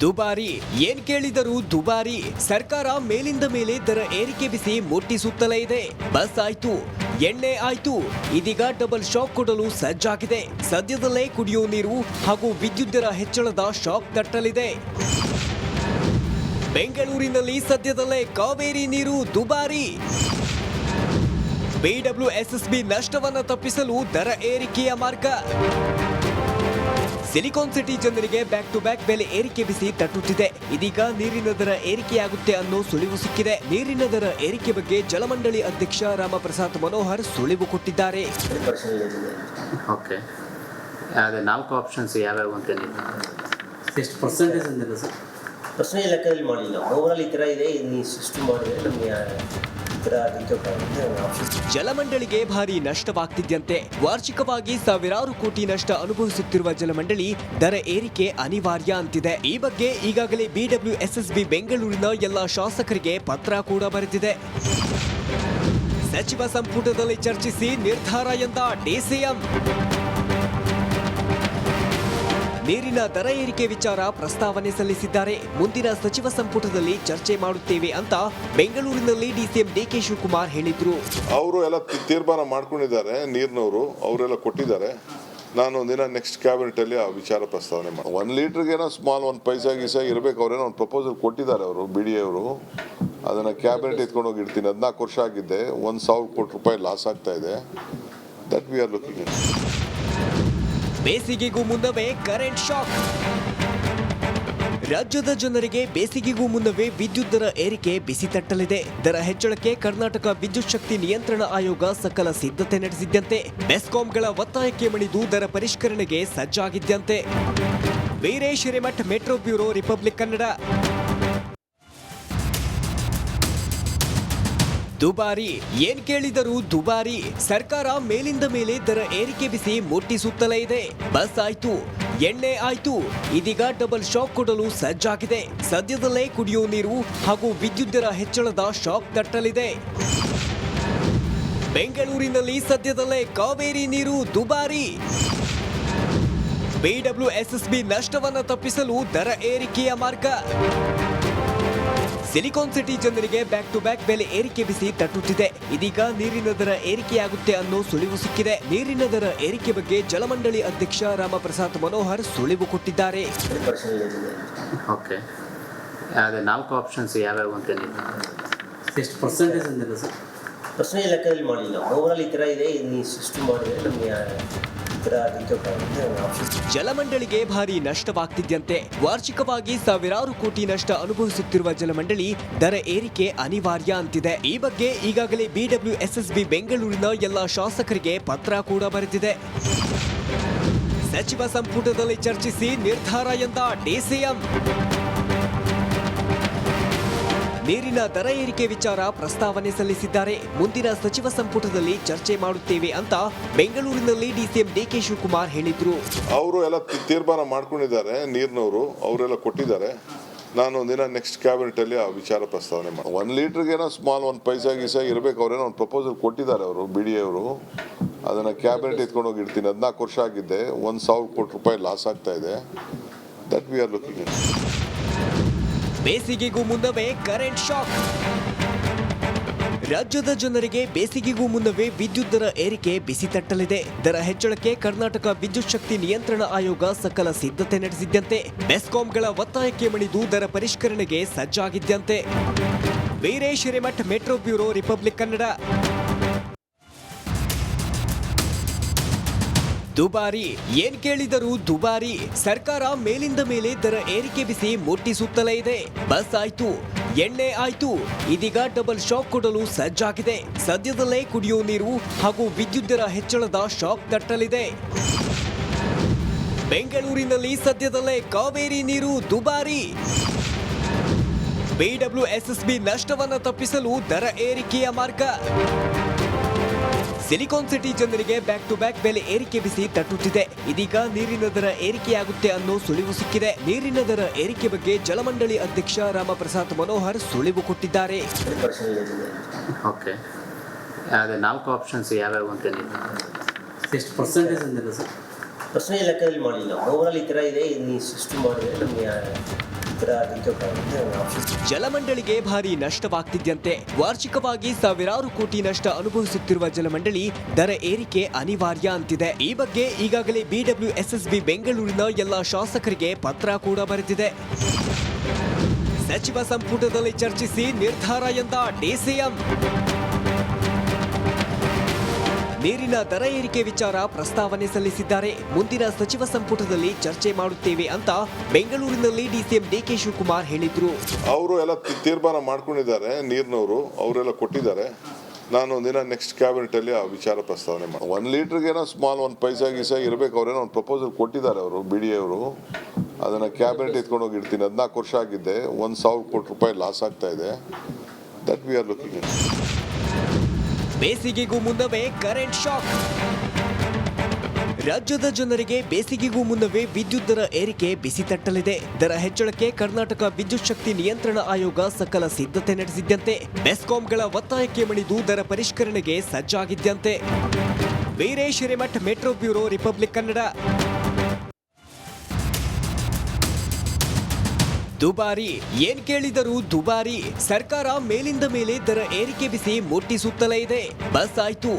ದುಬಾರಿ ಏನ್ ಕೇಳಿದರೂ ದುಬಾರಿ. ಸರ್ಕಾರ ಮೇಲಿಂದ ಮೇಲೆ ದರ ಏರಿಕೆ ಬಿಸಿ ಮುಟ್ಟಿಸುತ್ತಲೇ ಇದೆ. ಬಸ್ ಆಯ್ತು, ಎಣ್ಣೆ ಆಯ್ತು, ಇದೀಗ ಡಬಲ್ ಶಾಕ್ ಕೊಡಲು ಸಜ್ಜಾಗಿದೆ. ಸದ್ಯದಲ್ಲೇ ಕುಡಿಯೋ ನೀರು ಹಾಗೂ ವಿದ್ಯುತ್ ದರ ಹೆಚ್ಚಳದ ಶಾಕ್ ತಟ್ಟಲಿದೆ. ಬೆಂಗಳೂರಿನಲ್ಲಿ ಸದ್ಯದಲ್ಲೇ ಕಾವೇರಿ ನೀರು ದುಬಾರಿ. ಬಿಡಬ್ಲ್ಯೂಎಸ್ಎಸ್ಬಿ ನಷ್ಟವನ್ನು ತಪ್ಪಿಸಲು ದರ ಏರಿಕೆಯ ಮಾರ್ಗ. ಸಿಲಿಕಾನ್ ಸಿಟಿ ಜನರಿಗೆ ಬ್ಯಾಕ್ ಟು ಬ್ಯಾಕ್ ಬೆಲೆ ಏರಿಕೆ ಬಿಸಿ ತಟ್ಟುತ್ತಿದೆ. ಇದೀಗ ನೀರಿನ ದರ ಏರಿಕೆಯಾಗುತ್ತೆ ಅನ್ನೋ ಸುಳಿವು ಸಿಕ್ಕಿದೆ. ನೀರಿನ ದರ ಏರಿಕೆ ಬಗ್ಗೆ ಜಲಮಂಡಳಿ ಅಧ್ಯಕ್ಷ ರಾಮಪ್ರಸಾದ್ ಮನೋಹರ್ ಸುಳಿವು ಕೊಟ್ಟಿದ್ದಾರೆ. ಓಕೆ, ಅದೇ 4 ಆಪ್ಷನ್ಸ್ ಯಾವ್ಯಾವ ಅಂತ ಎಷ್ಟು ಪರ್ಸೆಂಟೇಜ್ ಅಂದಿಲ್ಲ ಸರ್? ಪರ್ಸೆಂಟೇಜ್ ಲೆಕ್ಕದಲ್ಲಿ ಮಾಡಿಲ್ಲ. ಓವರಾಲ್ ಈ ಥರ ಇದೆ, ನೀವು ಸಿಸ್ಟಮ್ ಮಾಡಿದ್ರೆ ನಮಗೆ ಜಲಮಂಡಳಿಗೆ ಭಾರಿ ನಷ್ಟವಾಗ್ತಿದ್ದಂತೆ ವಾರ್ಷಿಕವಾಗಿ ಸಾವಿರಾರು ಕೋಟಿ ನಷ್ಟ ಅನುಭವಿಸುತ್ತಿರುವ ಜಲಮಂಡಳಿ ದರ ಏರಿಕೆ ಅನಿವಾರ್ಯ ಅಂತಿದೆ. ಈ ಬಗ್ಗೆ ಈಗಾಗಲೇ ಬಿಡಬ್ಲ್ಯೂಎಸ್ಎಸ್ಬಿ ಬೆಂಗಳೂರಿನ ಎಲ್ಲ ಶಾಸಕರಿಗೆ ಪತ್ರ ಕೂಡ ಬರೆದಿದೆ. ಸಚಿವ ಸಂಪುಟದಲ್ಲಿ ಚರ್ಚಿಸಿ ನಿರ್ಧಾರ ಎಂದ ಡಿಸಿಎಂ. ನೀರಿನ ದರ ಏರಿಕೆ ವಿಚಾರ ಪ್ರಸ್ತಾವನೆ ಸಲ್ಲಿಸಿದ್ದಾರೆ. ಮುಂದಿನ ಸಚಿವ ಸಂಪುಟದಲ್ಲಿ ಚರ್ಚೆ ಮಾಡುತ್ತೇವೆ ಅಂತ ಬೆಂಗಳೂರಿನಲ್ಲಿ ಡಿಸಿಎಂ ಡಿಕೆ ಶಿವಕುಮಾರ್ ಹೇಳಿದ್ರು. ಅವರು ಎಲ್ಲ ತೀರ್ಮಾನ ಮಾಡ್ಕೊಂಡಿದ್ದಾರೆ, ನೀರಿನವರು ಅವರೆಲ್ಲ ಕೊಟ್ಟಿದ್ದಾರೆ. ನಾನು ಒಂದಿನ ನೆಕ್ಸ್ಟ್ ಕ್ಯಾಬಿನೆಟ್ ಅಲ್ಲಿ ಆ ವಿಚಾರ ಪ್ರಸ್ತಾವನೆ ಮಾಡಿ 1 ಲೀಟರ್ಗೇನೋ ಸ್ಮಾಲ್ 1 ಪೈಸಾ ಗೀಸಾ ಇರಬೇಕು. ಅವರೇನೋ ಒಂದು ಪ್ರಪೋಸಲ್ ಕೊಟ್ಟಿದ್ದಾರೆ ಅವರು BDA ಅವರು. ಅದನ್ನ ಕ್ಯಾಬಿನೆಟ್ ಎತ್ಕೊಂಡು ಹೋಗಿ ಇಡ್ತೀನಿ. 14 ವರ್ಷ ಆಗಿದ್ದೆ, 1,000 ಕೋಟಿ ರೂಪಾಯಿ ಲಾಸ್ ಆಗ್ತಾ ಇದೆ. That we are looking it. ಬೇಸಿಗೆಗೂ ಮುನ್ನವೇ ಕರೆಂಟ್ ಶಾಕ್. ರಾಜ್ಯದ ಜನರಿಗೆ ಬೇಸಿಗೆಗೂ ಮುನ್ನವೇ ವಿದ್ಯುತ್ ದರ ಏರಿಕೆ ಬಿಸಿ ತಟ್ಟಲಿದೆ. ದರ ಹೆಚ್ಚಳಕ್ಕೆ ಕರ್ನಾಟಕ ವಿದ್ಯುತ್ ಶಕ್ತಿ ನಿಯಂತ್ರಣ ಆಯೋಗ ಸಕಲ ಸಿದ್ಧತೆ ನಡೆಸಿದ್ದಂತೆ ಬೆಸ್ಕಾಂಗಳ ಒತ್ತಾಯಕ್ಕೆ ಮಣಿದು ದರ ಪರಿಷ್ಕರಣೆಗೆ ಸಜ್ಜಾಗಿದ್ದಂತೆ. Veeresh Hiremath, metro bureau, Republic Kannada. ದುಬಾರಿ ಏನ್ ಕೇಳಿದರೂ ದುಬಾರಿ. ಸರ್ಕಾರ ಮೇಲಿಂದ ಮೇಲೆ ದರ ಏರಿಕೆ ಬಿಸಿ ಮುಟ್ಟಿಸುತ್ತಲೇ ಇದೆ. ಬಸ್ ಆಯ್ತು, ಎಣ್ಣೆ ಆಯ್ತು, ಇದೀಗ ಡಬಲ್ ಶಾಕ್ ಕೊಡಲು ಸಜ್ಜಾಗಿದೆ. ಸದ್ಯದಲ್ಲೇ ಕುಡಿಯೋ ನೀರು ಹಾಗೂ ವಿದ್ಯುತ್ ದರ ಹೆಚ್ಚಳದ ಶಾಕ್ ತಟ್ಟಲಿದೆ. ಬೆಂಗಳೂರಿನಲ್ಲಿ ಸದ್ಯದಲ್ಲೇ ಕಾವೇರಿ ನೀರು ದುಬಾರಿ. ಬಿಡಬ್ಲ್ಯೂಎಸ್ಎಸ್ಬಿ ನಷ್ಟವನ್ನು ತಪ್ಪಿಸಲು ದರ ಏರಿಕೆಯ ಮಾರ್ಗ. ಸಿಲಿಕಾನ್ ಸಿಟಿ ಜನರಿಗೆ ಬ್ಯಾಕ್ ಟು ಬ್ಯಾಕ್ ಬೆಲೆ ಏರಿಕೆ ಬಿಸಿ ತಟ್ಟುತ್ತಿದೆ. ಇದೀಗ ನೀರಿನ ದರ ಏರಿಕೆಯಾಗುತ್ತೆ ಅನ್ನೋ ಸುಳಿವು ಸಿಕ್ಕಿದೆ. ನೀರಿನ ದರ ಏರಿಕೆ ಬಗ್ಗೆ ಜಲಮಂಡಳಿ ಅಧ್ಯಕ್ಷ ರಾಮಪ್ರಸಾದ್ ಮನೋಹರ್ ಸುಳಿವು ಕೊಟ್ಟಿದ್ದಾರೆ. ಓಕೆ, ಅದೇ 4 ಆಪ್ಷನ್ಸ್ ಯಾವ್ಯಾವ ಅಂತ ಎಷ್ಟು ಪರ್ಸೆಂಟೇಜ್ ಅಂದಿಲ್ಲ ಸರ್? ಪರ್ಸೆಂಟೇಜ್ ಲೆಕ್ಕದಲ್ಲಿ ಮಾಡಿಲ್ಲ. ಓವರಾಲ್ ಈ ಥರ ಇದೆ, ನೀವು ಸಿಸ್ಟಮ್ ಮಾಡಿದ್ರೆ ನಮಗೆ ಜಲಮಂಡಳಿಗೆ ಭಾರಿ ನಷ್ಟವಾಗ್ತಿದ್ದಂತೆ ವಾರ್ಷಿಕವಾಗಿ ಸಾವಿರಾರು ಕೋಟಿ ನಷ್ಟ ಅನುಭವಿಸುತ್ತಿರುವ ಜಲಮಂಡಳಿ ದರ ಏರಿಕೆ ಅನಿವಾರ್ಯ ಅಂತಿದೆ. ಈ ಬಗ್ಗೆ ಈಗಾಗಲೇ ಬಿಡಬ್ಲ್ಯೂಎಸ್ಎಸ್ಬಿ ಬೆಂಗಳೂರಿನ ಎಲ್ಲ ಶಾಸಕರಿಗೆ ಪತ್ರ ಕೂಡ ಬರೆದಿದೆ. ಸಚಿವ ಸಂಪುಟದಲ್ಲಿ ಚರ್ಚಿಸಿ ನಿರ್ಧಾರ ಎಂದ ಡಿಸಿಎಂ. ನೀರಿನ ದರ ಏರಿಕೆ ವಿಚಾರ ಪ್ರಸ್ತಾವನೆ ಸಲ್ಲಿಸಿದ್ದಾರೆ. ಮುಂದಿನ ಸಚಿವ ಸಂಪುಟದಲ್ಲಿ ಚರ್ಚೆ ಮಾಡುತ್ತೇವೆ ಅಂತ ಬೆಂಗಳೂರಿನಲ್ಲಿ ಡಿಸಿಎಂ ಡಿಕೆ ಶಿವಕುಮಾರ್ ಹೇಳಿದ್ರು. ಅವರು ಎಲ್ಲ ತೀರ್ಮಾನ ಮಾಡ್ಕೊಂಡಿದ್ದಾರೆ, ನೀರಿನವರು ಅವರೆಲ್ಲ ಕೊಟ್ಟಿದ್ದಾರೆ. ನಾನು ಒಂದಿನ ನೆಕ್ಸ್ಟ್ ಕ್ಯಾಬಿನೆಟ್ ಅಲ್ಲಿ ಆ ವಿಚಾರ ಪ್ರಸ್ತಾವನೆ ಮಾಡಿ 1 ಲೀಟರ್ಗೇನೋ ಸ್ಮಾಲ್ 1 ಪೈಸಾ ಗೀಸಾ ಇರಬೇಕು. ಅವರೇನೋ ಒಂದು ಪ್ರಪೋಸಲ್ ಕೊಟ್ಟಿದ್ದಾರೆ ಅವರು BDA ಅವರು. ಅದನ್ನ ಕ್ಯಾಬಿನೆಟ್ ಎತ್ಕೊಂಡು ಹೋಗಿ ಇಡ್ತೀನಿ. 14 ವರ್ಷ ಆಗಿದ್ದೆ, 1,000 ಕೋಟಿ ರೂಪಾಯಿ ಲಾಸ್ ಆಗ್ತಾ ಇದೆ. That we are looking it. ಬೇಸಿಗೆಗೂ ಮುನ್ನವೇ ಕರೆಂಟ್ ಶಾಕ್. ರಾಜ್ಯದ ಜನರಿಗೆ ಬೇಸಿಗೆಗೂ ಮುನ್ನವೇ ವಿದ್ಯುತ್ ದರ ಏರಿಕೆ ಬಿಸಿ ತಟ್ಟಲಿದೆ. ದರ ಹೆಚ್ಚಳಕ್ಕೆ ಕರ್ನಾಟಕ ವಿದ್ಯುತ್ ಶಕ್ತಿ ನಿಯಂತ್ರಣ ಆಯೋಗ ಸಕಲ ಸಿದ್ಧತೆ ನಡೆಸಿದ್ದಂತೆ ಬೆಸ್ಕಾಂಗಳ ಒತ್ತಾಯಕ್ಕೆ ಮಣಿದು ದರ ಪರಿಷ್ಕರಣೆಗೆ ಸಜ್ಜಾಗಿದ್ದಂತೆ. Veeresh Hiremath, metro bureau, Republic Kannada. ದುಬಾರಿ ಏನ್ ಕೇಳಿದರೂ ದುಬಾರಿ. ಸರ್ಕಾರ ಮೇಲಿಂದ ಮೇಲೆ ದರ ಏರಿಕೆ ಬಿಸಿ ಮುಟ್ಟಿಸುತ್ತಲೇ ಇದೆ. ಬಸ್ ಆಯ್ತು, ಎಣ್ಣೆ ಆಯ್ತು, ಇದೀಗ ಡಬಲ್ ಶಾಕ್ ಕೊಡಲು ಸಜ್ಜಾಗಿದೆ. ಸದ್ಯದಲ್ಲೇ ಕುಡಿಯೋ ನೀರು ಹಾಗೂ ವಿದ್ಯುತ್ ದರ ಹೆಚ್ಚಳದ ಶಾಕ್ ತಟ್ಟಲಿದೆ. ಬೆಂಗಳೂರಿನಲ್ಲಿ ಸದ್ಯದಲ್ಲೇ ಕಾವೇರಿ ನೀರು ದುಬಾರಿ. ಬಿಡಬ್ಲ್ಯೂಎಸ್ಎಸ್ಬಿ ನಷ್ಟವನ್ನು ತಪ್ಪಿಸಲು ದರ ಏರಿಕೆಯ ಮಾರ್ಗ. ಸಿಲಿಕಾನ್ ಸಿಟಿ ಜನರಿಗೆ ಬ್ಯಾಕ್ ಟು ಬ್ಯಾಕ್ ಬೆಲೆ ಏರಿಕೆ ಬಿಸಿ ತಟ್ಟುತ್ತಿದೆ. ಇದೀಗ ನೀರಿನ ದರ ಏರಿಕೆಯಾಗುತ್ತೆ ಅನ್ನೋ ಸುಳಿವು ಸಿಕ್ಕಿದೆ. ನೀರಿನ ದರ ಏರಿಕೆ ಬಗ್ಗೆ ಜಲಮಂಡಳಿ ಅಧ್ಯಕ್ಷ ರಾಮಪ್ರಸಾದ್ ಮನೋಹರ್ ಸುಳಿವು ಕೊಟ್ಟಿದ್ದಾರೆ. ಓಕೆ, ಅದೇ 4 ಆಪ್ಷನ್ಸ್ ಯಾವ್ಯಾವ ಅಂತ ಎಷ್ಟು ಪರ್ಸೆಂಟೇಜ್ ಅಂದಿಲ್ಲ ಸರ್? ಪರ್ಸೆಂಟೇಜ್ ಲೆಕ್ಕದಲ್ಲಿ ಮಾಡಿಲ್ಲ. ಓವರಾಲ್ ಈ ಥರ ಇದೆ, ನೀವು ಸಿಸ್ಟಮ್ ಮಾಡಿದ್ರೆ ನಮಗೆ ಥರ ನಿಂತೋಕ್ಕಾಗುತ್ತೆ ಆಫೀಸ್. ಜಲಮಂಡಳಿಗೆ ಭಾರಿ ನಷ್ಟವಾಗ್ತಿದ್ದಂತೆ ವಾರ್ಷಿಕವಾಗಿ ಸಾವಿರಾರು ಕೋಟಿ ನಷ್ಟ ಅನುಭವಿಸುತ್ತಿರುವ ಜಲಮಂಡಳಿ ದರ ಏರಿಕೆ ಅನಿವಾರ್ಯ ಅಂತಿದೆ. ಈ ಬಗ್ಗೆ ಈಗಾಗಲೇ BWSSB ಬೆಂಗಳೂರಿನ ಎಲ್ಲ ಶಾಸಕರಿಗೆ ಪತ್ರ ಕೂಡ ಬರೆದಿದೆ. ಸಚಿವ ಸಂಪುಟದಲ್ಲಿ ಚರ್ಚಿಸಿ ನಿರ್ಧಾರ ಎಂದ DCM. ನೀರಿನ ದರ ಏರಿಕೆ ವಿಚಾರ ಪ್ರಸ್ತಾವನೆ ಸಲ್ಲಿಸಿದ್ದಾರೆ. ಮುಂದಿನ ಸಚಿವ ಸಂಪುಟದಲ್ಲಿ ಚರ್ಚೆ ಮಾಡುತ್ತೇವೆ ಅಂತ ಬೆಂಗಳೂರಿನಲ್ಲಿ DCM DK ಶಿವಕುಮಾರ್ ಹೇಳಿದ್ರು. ಅವರು ಎಲ್ಲ ತೀರ್ಮಾನ ಮಾಡ್ಕೊಂಡಿದ್ದಾರೆ, ನೀರಿನವರು ಅವರೆಲ್ಲ ಕೊಟ್ಟಿದ್ದಾರೆ. ನಾನು ಒಂದಿನ ನೆಕ್ಸ್ಟ್ ಕ್ಯಾಬಿನೆಟಲ್ಲಿ ಆ ವಿಚಾರ ಪ್ರಸ್ತಾವನೆ ಮಾಡಿ 1 ಲೀಟ್ರಿಗೇನೋ ಸ್ಮಾಲ್ 1 ಪೈಸಾ ಗೀಸಾ ಇರಬೇಕು. ಅವರೇನೋ ಒಂದು ಪ್ರಪೋಸಲ್ ಕೊಟ್ಟಿದ್ದಾರೆ ಅವರು BDA ಅವರು. ಅದನ್ನು ಕ್ಯಾಬಿನೆಟ್ ಎತ್ಕೊಂಡು ಹೋಗಿ ಇಡ್ತೀನಿ. 14 ವರ್ಷ ಆಗಿದ್ದೆ, 1,000 ಕೋಟಿ ರೂಪಾಯಿ ಲಾಸ್ ಆಗ್ತಾ ಇದೆ. That we are looking. ಬೇಸಿಗೆಗೂ ಮುನ್ನವೇ ಕರೆಂಟ್ ಶಾಕ್. ರಾಜ್ಯದ ಜನರಿಗೆ ಬೇಸಿಗೆಗೂ ಮುನ್ನವೇ ವಿದ್ಯುತ್ ದರ ಏರಿಕೆ ಬಿಸಿ ತಟ್ಟಲಿದೆ. ದರ ಹೆಚ್ಚಳಕ್ಕೆ ಕರ್ನಾಟಕ ವಿದ್ಯುತ್ ಶಕ್ತಿ ನಿಯಂತ್ರಣ ಆಯೋಗ ಸಕಲ ಸಿದ್ಧತೆ ನಡೆಸಿದ್ದಂತೆ ಬೆಸ್ಕಾಂಗಳ ಒತ್ತಾಯಕ್ಕೆ ಮಣಿದು ದರ ಪರಿಷ್ಕರಣೆಗೆ ಸಜ್ಜಾಗಿದ್ದಂತೆ. Veeresh Hiremath, metro bureau, Republic Kannada. ದುಬಾರಿ ಏನ್ ಕೇಳಿದರೂ ದುಬಾರಿ. ಸರ್ಕಾರ ಮೇಲಿಂದ ಮೇಲೆ ದರ ಏರಿಕೆ ಬಿಸಿ ಮುಟ್ಟಿಸುತ್ತಲೇ ಇದೆ. ಬಸ್ ಆಯ್ತು,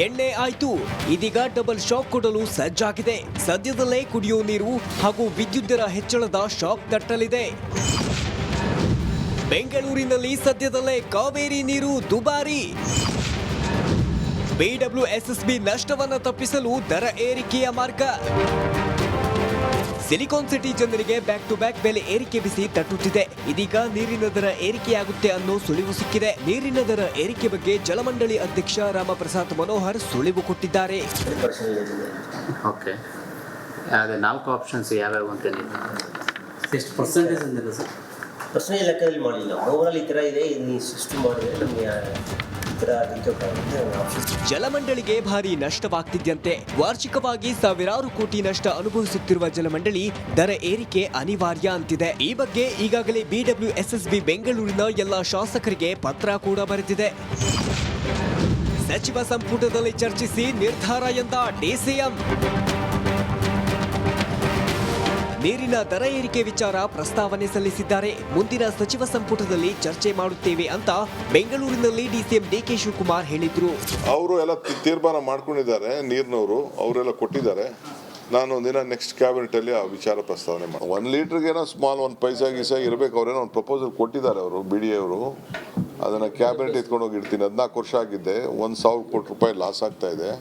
ಎಣ್ಣೆ ಆಯ್ತು, ಇದೀಗ ಡಬಲ್ ಶಾಕ್ ಕೊಡಲು ಸಜ್ಜಾಗಿದೆ. ಸದ್ಯದಲ್ಲೇ ಕುಡಿಯೋ ನೀರು ಹಾಗೂ ವಿದ್ಯುತ್ ದರ ಹೆಚ್ಚಳದ ಶಾಕ್ ತಟ್ಟಲಿದೆ. ಬೆಂಗಳೂರಿನಲ್ಲಿ ಸದ್ಯದಲ್ಲೇ ಕಾವೇರಿ ನೀರು ದುಬಾರಿ. BWSSB ನಷ್ಟವನ್ನ ತಪ್ಪಿಸಲು ದರ ಏರಿಕೆಯ ಮಾರ್ಗ. ಸಿಲಿಕಾನ್ ಸಿಟಿ ಜನರಿಗೆ ಬ್ಯಾಕ್ ಟು ಬ್ಯಾಕ್ ಬೆಲೆ ಏರಿಕೆ ಬಿಸಿ ತಟ್ಟುತ್ತಿದೆ. ಇದೀಗ ನೀರಿನ ದರ ಏರಿಕೆಯಾಗುತ್ತೆ ಅನ್ನೋ ಸುಳಿವು ಸಿಕ್ಕಿದೆ. ನೀರಿನ ದರ ಏರಿಕೆ ಬಗ್ಗೆ ಜಲಮಂಡಳಿ ಅಧ್ಯಕ್ಷ ರಾಮಪ್ರಸಾದ್ ಮನೋಹರ್ ಸುಳಿವು ಕೊಟ್ಟಿದ್ದಾರೆ. ಓಕೆ, ಅದೇ 4 ಆಪ್ಷನ್ಸ್ ಯಾವ್ಯಾವು ಅಂತ ನೀವು ಎಷ್ಟು ಪರ್ಸೆಂಟೇಜ್ ಅಂದಿಲ್ಲ ಸರ್? ಪರ್ಸನಲ್ ಲೆಕ್ಕದಲ್ಲಿ ಮಾಡಿಲ್ಲ. ಓವರಾಲ್ ಈ ಥರ ಇದೆ, ನೀವು ಸಿಸ್ಟಮ್ ಮಾಡಿದ್ರೆ ನಮಗೆ ಈ ಥರ ನಿಂತೋಕ್ಕಾಗುತ್ತೆ ಆಫೀಸ್. ಜಲಮಂಡಳಿಗೆ ಭಾರಿ ನಷ್ಟವಾಗ್ತಿದ್ದಂತೆ ವಾರ್ಷಿಕವಾಗಿ ಸಾವಿರಾರು ಕೋಟಿ ನಷ್ಟ ಅನುಭವಿಸುತ್ತಿರುವ ಜಲಮಂಡಳಿ ದರ ಏರಿಕೆ ಅನಿವಾರ್ಯ ಅಂತಿದೆ. ಈ ಬಗ್ಗೆ ಈಗಾಗಲೇ BWSSB ಬೆಂಗಳೂರಿನ ಎಲ್ಲ ಶಾಸಕರಿಗೆ ಪತ್ರ ಕೂಡ ಬರೆದಿದೆ. ಸಚಿವ ಸಂಪುಟದಲ್ಲಿ ಚರ್ಚಿಸಿ ನಿರ್ಧಾರ ಎಂದ DCM. ನೀರಿನ ದರ ಏರಿಕೆ ವಿಚಾರ ಪ್ರಸ್ತಾವನೆ ಸಲ್ಲಿಸಿದ್ದಾರೆ. ಮುಂದಿನ ಸಚಿವ ಸಂಪುಟದಲ್ಲಿ ಚರ್ಚೆ ಮಾಡುತ್ತೇವೆ ಅಂತ ಬೆಂಗಳೂರಿನಲ್ಲಿ DCM DK ಶಿವಕುಮಾರ್ ಹೇಳಿದ್ರು. ಅವರು ಎಲ್ಲ ತೀರ್ಮಾನ ಮಾಡ್ಕೊಂಡಿದ್ದಾರೆ, ನೀರಿನವರು ಅವರೆಲ್ಲ ಕೊಟ್ಟಿದ್ದಾರೆ. ನಾನು ಒಂದಿನ ನೆಕ್ಸ್ಟ್ ಕ್ಯಾಬಿನೆಟಲ್ಲಿ ಆ ವಿಚಾರ ಪ್ರಸ್ತಾವನೆ ಮಾಡಿ 1 ಲೀಟ್ರಿಗೇನೋ ಸ್ಮಾಲ್ 1 ಪೈಸಾ ಗೀಸಾ ಇರಬೇಕು. ಅವರೇನೋ ಒಂದು ಪ್ರಪೋಸಲ್ ಕೊಟ್ಟಿದ್ದಾರೆ ಅವರು BDA ಅವರು. ಅದನ್ನು ಕ್ಯಾಬಿನೆಟ್ ಎತ್ಕೊಂಡು ಹೋಗಿ ಇಡ್ತೀನಿ. 14 ವರ್ಷ ಆಗಿದ್ದೆ, 1,000 ಕೋಟಿ ರೂಪಾಯಿ ಲಾಸ್ ಆಗ್ತಾ ಇದೆ.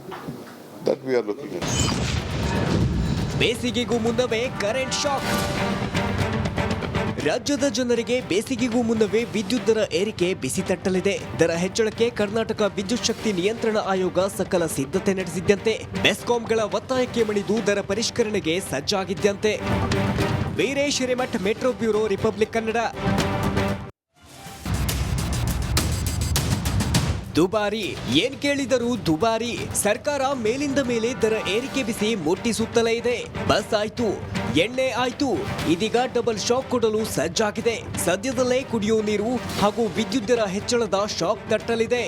That we are looking. ಬೇಸಿಗೆಗೂ ಮುನ್ನವೇ ಕರೆಂಟ್ ಶಾಕ್. ರಾಜ್ಯದ ಜನರಿಗೆ ಬೇಸಿಗೆಗೂ ಮುನ್ನವೇ ವಿದ್ಯುತ್ ದರ ಏರಿಕೆ ಬಿಸಿ ತಟ್ಟಲಿದೆ. ದರ ಹೆಚ್ಚಳಕ್ಕೆ ಕರ್ನಾಟಕ ವಿದ್ಯುತ್ ಶಕ್ತಿ ನಿಯಂತ್ರಣ ಆಯೋಗ ಸಕಲ ಸಿದ್ಧತೆ ನಡೆಸಿದ್ದಂತೆ ಬೆಸ್ಕಾಂಗಳ ಒತ್ತಾಯಕ್ಕೆ ಮಣಿದು ದರ ಪರಿಷ್ಕರಣೆಗೆ ಸಜ್ಜಾಗಿದ್ದಂತೆ. Veeresh Hiremath, metro bureau, Republic Kannada. ದುಬಾರಿ ಏನ್ ಕೇಳಿದರೂ ದುಬಾರಿ. ಸರ್ಕಾರ ಮೇಲಿಂದ ಮೇಲೆ ದರ ಏರಿಕೆ ಬಿಸಿ ಮುಟ್ಟಿಸುತ್ತಲೇ ಇದೆ. ಬಸ್ ಆಯ್ತು, ಎಣ್ಣೆ ಆಯ್ತು, ಇದೀಗ ಡಬಲ್ ಶಾಕ್ ಕೊಡಲು ಸಜ್ಜಾಗಿದೆ. ಸದ್ಯದಲ್ಲೇ ಕುಡಿಯೋ ನೀರು ಹಾಗೂ ವಿದ್ಯುತ್ ದರ ಹೆಚ್ಚಳದ ಶಾಕ್ ತಟ್ಟಲಿದೆ.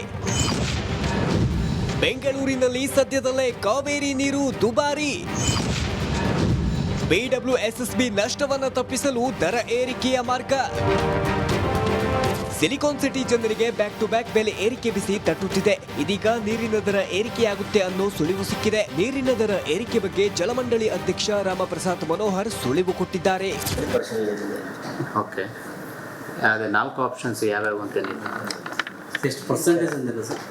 ಬೆಂಗಳೂರಿನಲ್ಲಿ ಸದ್ಯದಲ್ಲೇ ಕಾವೇರಿ ನೀರು ದುಬಾರಿ. BWSSB ನಷ್ಟವನ್ನ ತಪ್ಪಿಸಲು ದರ ಏರಿಕೆಯ ಮಾರ್ಗ. ಸಿಲಿಕಾನ್ ಸಿಟಿ ಜನರಿಗೆ ಬ್ಯಾಕ್ ಟು ಬ್ಯಾಕ್ ಬೆಲೆ ಏರಿಕೆ ಬಿಸಿ ತಟ್ಟುತ್ತಿದೆ. ಇದೀಗ ನೀರಿನ ದರ ಏರಿಕೆಯಾಗುತ್ತೆ ಅನ್ನೋ ಸುಳಿವು ಸಿಕ್ಕಿದೆ. ನೀರಿನ ದರ ಏರಿಕೆ ಬಗ್ಗೆ ಜಲಮಂಡಳಿ ಅಧ್ಯಕ್ಷ ರಾಮಪ್ರಸಾದ್ ಮನೋಹರ್ ಸುಳಿವು ಕೊಟ್ಟಿದ್ದಾರೆ. ಓಕೆ, ಅದೇ 4 ಆಪ್ಷನ್ಸ್ ಯಾವ್ಯಾವು ಅಂತ ನೀವು ಎಷ್ಟು ಪರ್ಸೆಂಟೇಜ್ ಅಂದಿಲ್ಲ ಸರ್?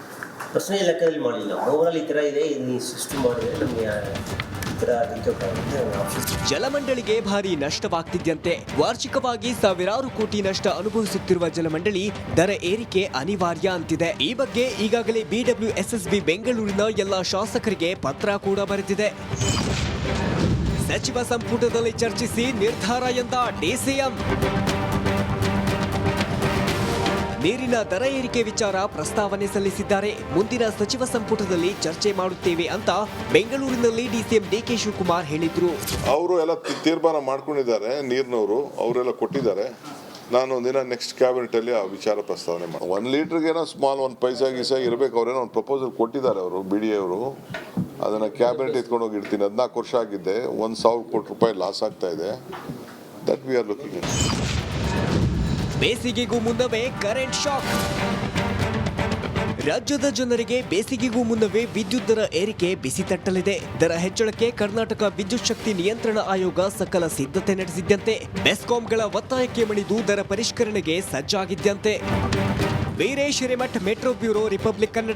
ಪರ್ಸನಲ್ ಲೆಕ್ಕದಲ್ಲಿ ಮಾಡಿಲ್ಲ. ಓವರಾಲ್ ಈ ಥರ ಇದೆ, ನೀವು ಸಿಸ್ಟಮ್ ಮಾಡಿದ್ರೆ ನಮಗೆ ಈ ಥರ ನಿಂತೋಕ್ಕಾಗುತ್ತೆ ಆಫೀಸ್. ಜಲಮಂಡಳಿಗೆ ಭಾರಿ ನಷ್ಟವಾಗ್ತಿದ್ದಂತೆ ವಾರ್ಷಿಕವಾಗಿ ಸಾವಿರಾರು ಕೋಟಿ ನಷ್ಟ ಅನುಭವಿಸುತ್ತಿರುವ ಜಲಮಂಡಳಿ ದರ ಏರಿಕೆ ಅನಿವಾರ್ಯ ಅಂತಿದೆ. ಈ ಬಗ್ಗೆ ಈಗಾಗಲೇ BWSSB ಬೆಂಗಳೂರಿನ ಎಲ್ಲ ಶಾಸಕರಿಗೆ ಪತ್ರ ಕೂಡ ಬರೆದಿದೆ. ಸಚಿವ ಸಂಪುಟದಲ್ಲಿ ಚರ್ಚಿಸಿ ನಿರ್ಧಾರ ಎಂದ DCM. ನೀರಿನ ದರ ಏರಿಕೆ ವಿಚಾರ ಪ್ರಸ್ತಾವನೆ ಸಲ್ಲಿಸಿದ್ದಾರೆ. ಮುಂದಿನ ಸಚಿವ ಸಂಪುಟದಲ್ಲಿ ಚರ್ಚೆ ಮಾಡುತ್ತೇವೆ ಅಂತ ಬೆಂಗಳೂರಿನಲ್ಲಿ DCM DK ಶಿವಕುಮಾರ್ ಹೇಳಿದ್ರು. ಅವರು ಎಲ್ಲ ತೀರ್ಮಾನ ಮಾಡ್ಕೊಂಡಿದ್ದಾರೆ, ನೀರಿನವರು ಅವರೆಲ್ಲ ಕೊಟ್ಟಿದ್ದಾರೆ. ನಾನು ಒಂದಿನ ನೆಕ್ಸ್ಟ್ ಕ್ಯಾಬಿನೆಟಲ್ಲಿ ಆ ವಿಚಾರ ಪ್ರಸ್ತಾವನೆ ಮಾಡಿ 1 ಲೀಟ್ರಿಗೇನೋ ಸ್ಮಾಲ್ 1 ಪೈಸಾ ಗೀಸಾ ಇರಬೇಕು. ಅವರೇನೋ ಒಂದು ಪ್ರಪೋಸಲ್ ಕೊಟ್ಟಿದ್ದಾರೆ ಅವರು BDA ಅವರು. ಅದನ್ನು ಕ್ಯಾಬಿನೆಟ್ ಎತ್ಕೊಂಡು ಹೋಗಿ ಇಡ್ತೀನಿ. 14 ವರ್ಷ ಆಗಿದ್ದೆ, 1,000 ಕೋಟಿ ರೂಪಾಯಿ ಲಾಸ್ ಆಗ್ತಾ ಇದೆ. That we are looking. ಬೇಸಿಗೆಗೂ ಮುನ್ನವೇ ಕರೆಂಟ್ ಶಾಕ್. ರಾಜ್ಯದ ಜನರಿಗೆ ಬೇಸಿಗೆಗೂ ಮುನ್ನವೇ ವಿದ್ಯುತ್ ದರ ಏರಿಕೆ ಬಿಸಿ ತಟ್ಟಲಿದೆ. ದರ ಹೆಚ್ಚಳಕ್ಕೆ ಕರ್ನಾಟಕ ವಿದ್ಯುತ್ ಶಕ್ತಿ ನಿಯಂತ್ರಣ ಆಯೋಗ ಸಕಲ ಸಿದ್ಧತೆ ನಡೆಸಿದ್ದಂತೆ ಬೆಸ್ಕಾಂಗಳ ಒತ್ತಾಯಕ್ಕೆ ಮಣಿದು ದರ ಪರಿಷ್ಕರಣೆಗೆ ಸಜ್ಜಾಗಿದ್ದಂತೆ. Veeresh Hiremath, metro bureau, Republic Kannada.